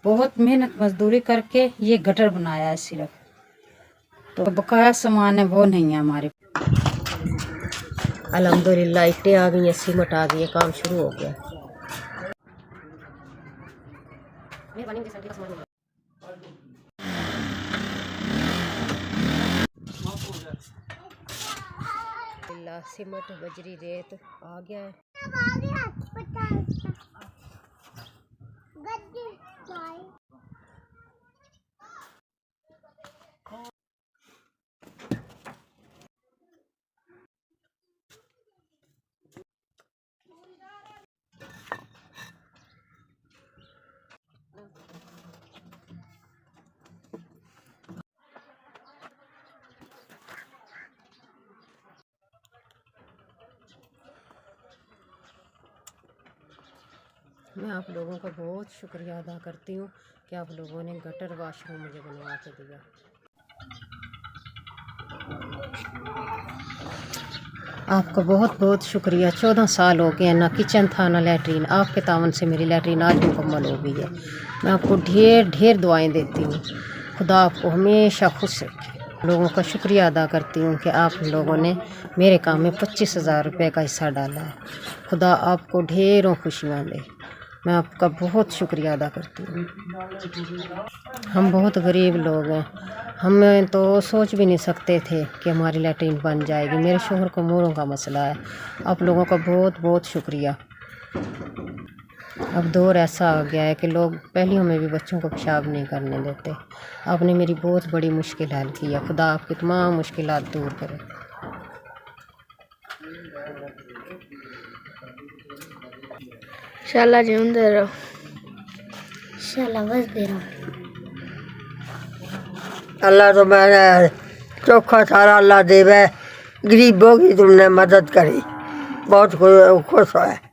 बहुत मेहनत मजदूरी करके ये गटर बनाया है सिर्फ, तो बकाया सामान है वो नहीं है हमारे। अल्हम्दुलिल्लाह ईंटें आ गई हैं, सीमेंट आ गई है, काम शुरू हो गया। सीमेंट बजरी रेत आ गया है। मैं आप लोगों का बहुत शुक्रिया अदा करती हूँ कि आप लोगों ने गटर वाशरूम मुझे बनवा के दिया। आपका बहुत बहुत शुक्रिया। 14 साल हो गए, ना किचन था ना लैट्रीन। आपके तावन से मेरी लैट्रीन आज मुकम्मल हो गई है। मैं आपको ढेर ढेर दुआएं देती हूँ। खुदा आपको हमेशा खुश रखे। लोगों का शुक्रिया अदा करती हूँ कि आप लोगों ने मेरे काम में 25,000 रुपये का हिस्सा डाला है। खुदा आपको ढेरों खुशियाँ दे। मैं आपका बहुत शुक्रिया अदा करती हूँ। हम बहुत गरीब लोग हैं, हम तो सोच भी नहीं सकते थे कि हमारी लैट्रीन बन जाएगी। मेरे शोहर को मोरों का मसला है। आप लोगों का बहुत बहुत शुक्रिया। अब दौर ऐसा आ गया है कि लोग पहलियों में भी बच्चों को पेशाब नहीं करने देते। आपने मेरी बहुत बड़ी मुश्किल हल की है। खुदा आपकी तमाम मुश्किलात दूर करे। इंशाल्लाह जिंदे रहो, इंशाल्लाह बसते रहो। अल्लाह तो मैंने चोखा सारा अल्लाह देवे, गरीबों की तुमने मदद करी, बहुत खुश है।